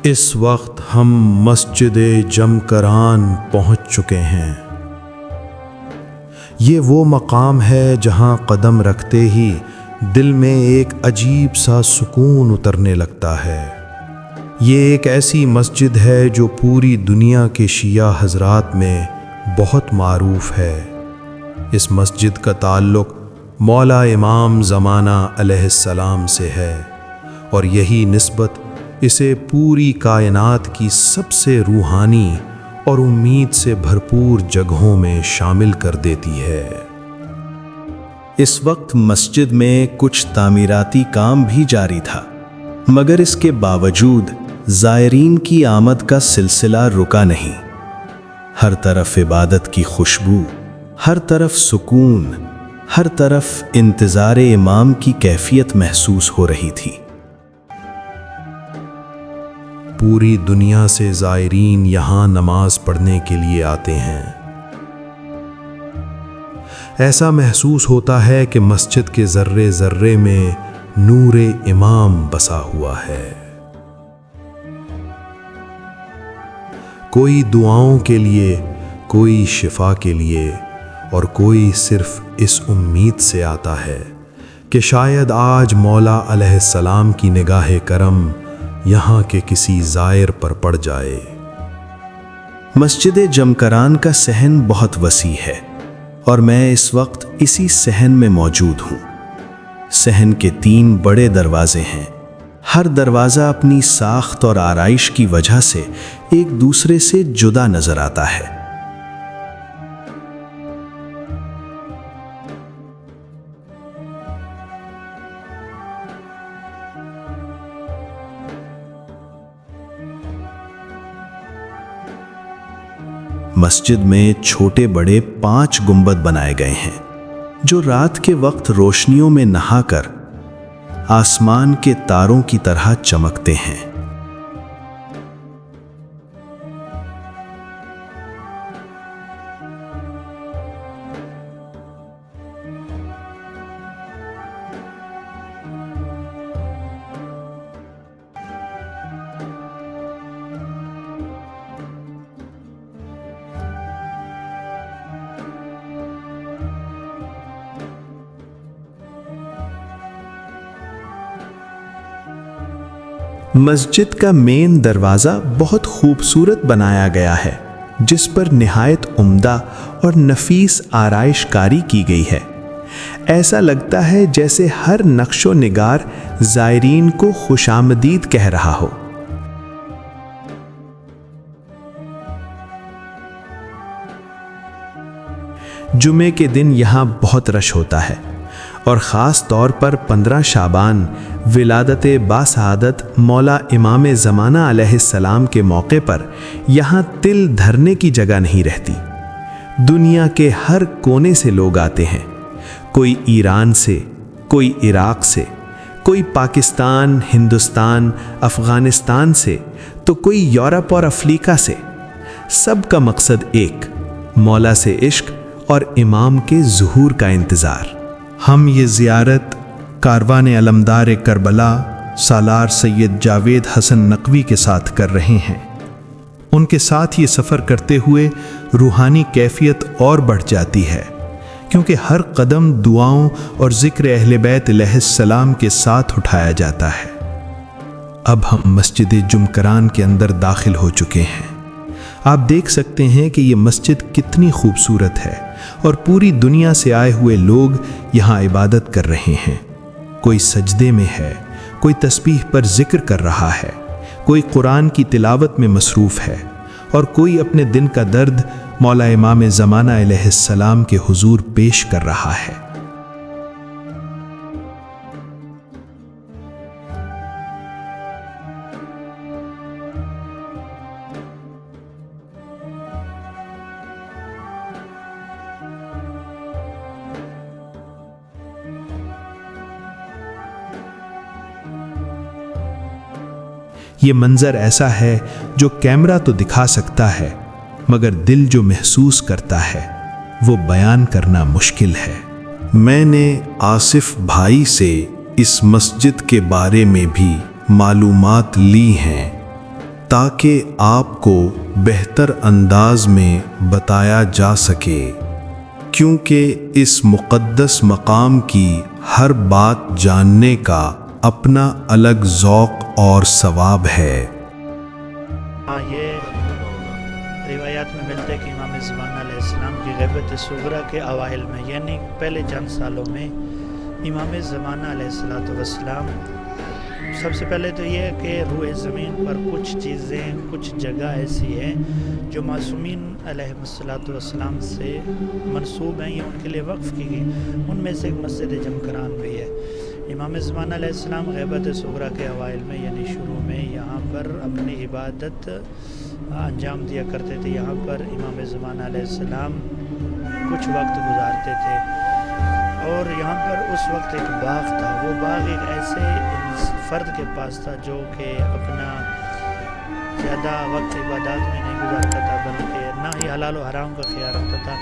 اس وقت ہم مسجد جمکران پہنچ چکے ہیں۔ یہ وہ مقام ہے جہاں قدم رکھتے ہی دل میں ایک عجیب سا سکون اترنے لگتا ہے۔ یہ ایک ایسی مسجد ہے جو پوری دنیا کے شیعہ حضرات میں بہت معروف ہے۔ اس مسجد کا تعلق مولا امام زمانہ علیہ السلام سے ہے، اور یہی نسبت اسے پوری کائنات کی سب سے روحانی اور امید سے بھرپور جگہوں میں شامل کر دیتی ہے۔ اس وقت مسجد میں کچھ تعمیراتی کام بھی جاری تھا، مگر اس کے باوجود زائرین کی آمد کا سلسلہ رکا نہیں۔ ہر طرف عبادت کی خوشبو، ہر طرف سکون، ہر طرف انتظار امام کی کیفیت محسوس ہو رہی تھی۔ پوری دنیا سے زائرین یہاں نماز پڑھنے کے لیے آتے ہیں۔ ایسا محسوس ہوتا ہے کہ مسجد کے ذرے ذرے میں نور امام بسا ہوا ہے۔ کوئی دعاؤں کے لیے، کوئی شفا کے لیے، اور کوئی صرف اس امید سے آتا ہے کہ شاید آج مولا علیہ السلام کی نگاہ کرم یہاں کے کسی زائر پر پڑ جائے۔ مسجد جمکران کا صحن بہت وسیع ہے، اور میں اس وقت اسی صحن میں موجود ہوں۔ صحن کے 3 بڑے دروازے ہیں۔ ہر دروازہ اپنی ساخت اور آرائش کی وجہ سے ایک دوسرے سے جدا نظر آتا ہے۔ مسجد میں چھوٹے بڑے 5 گنبد بنائے گئے ہیں، جو رات کے وقت روشنیوں میں نہا کر آسمان کے تاروں کی طرح چمکتے ہیں۔ مسجد کا مین دروازہ بہت خوبصورت بنایا گیا ہے، جس پر نہایت عمدہ اور نفیس آرائش کاری کی گئی ہے۔ ایسا لگتا ہے جیسے ہر نقش و نگار زائرین کو خوش آمدید کہہ رہا ہو۔ جمعے کے دن یہاں بہت رش ہوتا ہے، اور خاص طور پر 15 شعبان ولادت باسعادت مولا امام زمانہ علیہ السلام کے موقع پر یہاں تل دھرنے کی جگہ نہیں رہتی۔ دنیا کے ہر کونے سے لوگ آتے ہیں، کوئی ایران سے، کوئی عراق سے، کوئی پاکستان، ہندوستان، افغانستان سے، تو کوئی یورپ اور افریقہ سے۔ سب کا مقصد ایک، مولا سے عشق اور امام کے ظہور کا انتظار۔ ہم یہ زیارت کاروان علمدار کربلا سالار سید جاوید حسن نقوی کے ساتھ کر رہے ہیں۔ ان کے ساتھ یہ سفر کرتے ہوئے روحانی کیفیت اور بڑھ جاتی ہے، کیونکہ ہر قدم دعاؤں اور ذکر اہل بیت علیہ السلام کے ساتھ اٹھایا جاتا ہے۔ اب ہم مسجد جمکران کے اندر داخل ہو چکے ہیں۔ آپ دیکھ سکتے ہیں کہ یہ مسجد کتنی خوبصورت ہے، اور پوری دنیا سے آئے ہوئے لوگ یہاں عبادت کر رہے ہیں۔ کوئی سجدے میں ہے، کوئی تسبیح پر ذکر کر رہا ہے، کوئی قرآن کی تلاوت میں مصروف ہے، اور کوئی اپنے دن کا درد مولا امام زمانہ علیہ السلام کے حضور پیش کر رہا ہے۔ یہ منظر ایسا ہے جو کیمرہ تو دکھا سکتا ہے، مگر دل جو محسوس کرتا ہے وہ بیان کرنا مشکل ہے۔ میں نے آصف بھائی سے اس مسجد کے بارے میں بھی معلومات لی ہیں۔ تاکہ آپ کو بہتر انداز میں بتایا جا سکے، کیونکہ اس مقدس مقام کی ہر بات جاننے کا اپنا الگ ذوق اور ثواب ہے۔ یہ روایات میں ملتا ہے کہ امام زمانہ علیہ السلام کی غیبت صغریٰ کے اوائل میں، یعنی پہلے چند سالوں میں، امام زمانہ علیہ السلام سب سے پہلے تو یہ ہے کہ روئے زمین پر کچھ چیزیں، کچھ جگہ ایسی ہیں جو معصومین علیہ السلام سے منسوب ہیں یا ان کے لیے وقف کی گئی، ان میں سے ایک مسجد جمکران بھی ہے۔ امام زمانہ علیہ السلام غیبت صغریٰ کے اوائل میں یعنی شروع میں یہاں پر اپنی عبادت انجام دیا کرتے تھے۔ یہاں پر امام زمانہ علیہ السلام کچھ وقت گزارتے تھے، اور یہاں پر اس وقت ایک باغ تھا۔ وہ باغ ایک ایسے فرد کے پاس تھا جو کہ اپنا زیادہ وقت عبادات میں نہیں گزارتا تھا، بلکہ نہ ہی حلال و حرام کا خیال رکھتا تھا،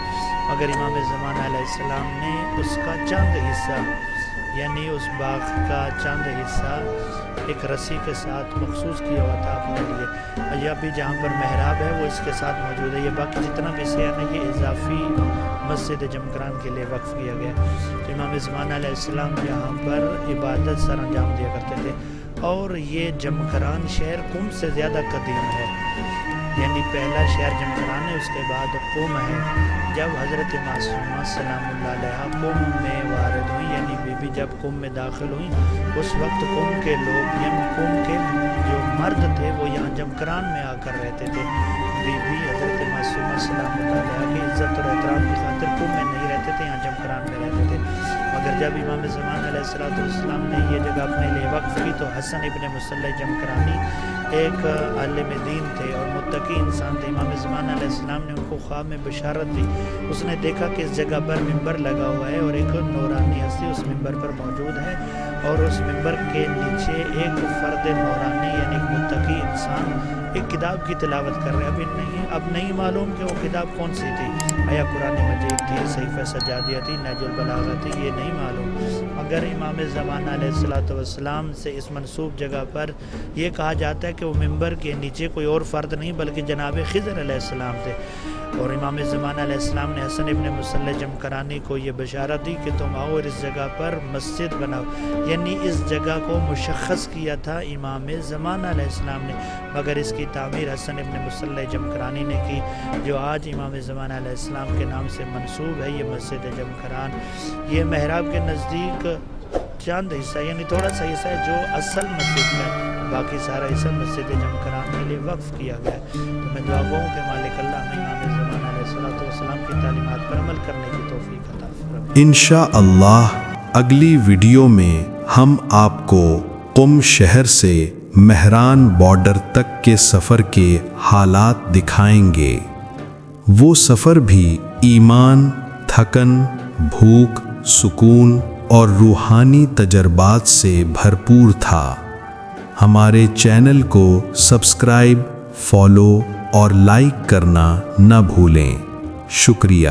مگر امام زمانہ علیہ السلام نے اس کا چند حصہ، یعنی اس باغ کا چند حصہ ایک رسی کے ساتھ مخصوص کیا ہوا تھا اپنے لیے۔ یا بھی جہاں پر محراب ہے وہ اس کے ساتھ موجود ہے، یہ باقی جتنا بھی حصہ ہے یہ اضافی مسجد جمکران کے لیے وقف کیا گیا۔ تو امام زمانہ علیہ السلام یہاں پر عبادت سر انجام دیا کرتے تھے، اور یہ جمکران شہر قم سے زیادہ قدیم ہے، یعنی پہلا شہر جمکران ہے، اس کے بعد قم ہے۔ جب حضرت معصومہ سلام اللہ علیہ قم میں وارد ہوئی، یعنی بی بی جب قم میں داخل ہوئی، اس وقت قم کے لوگ، یعنی قم کے جو مرد تھے وہ یہاں جمکران میں آ کر رہتے تھے۔ بی بی حضرت معصومہ سلام اللہ علیہ کی عزت اور احترام کی خاطر قم میں نہیں رہتے تھے، یہاں جمکران میں رہتے تھے۔ مگر جب امام زمانہ علیہ السلام نے یہ جگہ اپنے لیے وقف کی تو حسن ابن مصلح جمکرانی ایک عالم دین تھے اور متقی انسان تھے۔ امام زمانہ علیہ السلام نے ان کو خواب میں بشارت دی۔ اس نے دیکھا کہ اس جگہ پر ممبر لگا ہوا ہے اور ایک نورانی ہستی اس ممبر پر موجود ہے، اور اس ممبر کے نیچے ایک فرد نورانی یعنی ایک متقی انسان ایک کتاب کی تلاوت کر رہے ہیں۔ اب نہیں معلوم کہ وہ کتاب کون سی تھی، آیا قرآن مجید تھی، صحیفہ سجادیہ تھی، نہج البلاغہ تھی، یہ نہیں معلوم۔ اگر امام زمانہ علیہ السلام سے اس منسوب جگہ پر یہ کہا جاتا ہے کہ وہ ممبر کے نیچے کوئی اور فرد نہیں بلکہ جناب خضر علیہ السلام تھے، اور امام زمانہ علیہ السلام نے حسن ابن مصلح جمکرانی کو یہ بشارت دی کہ تم آؤ اور اس جگہ پر مسجد بناؤ، یعنی اس جگہ کو مشخص کیا تھا امام زمانہ علیہ السلام نے، مگر اس کی تعمیر حسن ابن مصلح جمکرانی نے کی، جو آج امام زمانہ علیہ السلام کے نام سے منسوب ہے۔ یہ مسجد جمکران یہ محراب کے نزدیک چند حصہ، یعنی تھوڑا سا حصہ ہے جو اصل مسجد ہے، باقی سارا حصہ مسجد جمکران کے لیے وقف کیا گیا ہے۔ تو میں دعا گو ہوں کہ مالک اللہ ہمیں امام زمانہ علیہ السلام کی تعلیمات پر عمل کرنے کی توفیق عطا فرمائے۔ انشاءاللہ اگلی ویڈیو میں ہم آپ کو قم شہر سے مہران بارڈر تک کے سفر کے حالات دکھائیں گے۔ وہ سفر بھی ایمان، تھکن، بھوک، سکون اور روحانی تجربات سے بھرپور تھا۔ ہمارے چینل کو سبسکرائب، فالو اور لائک کرنا نہ بھولیں۔ شکریہ۔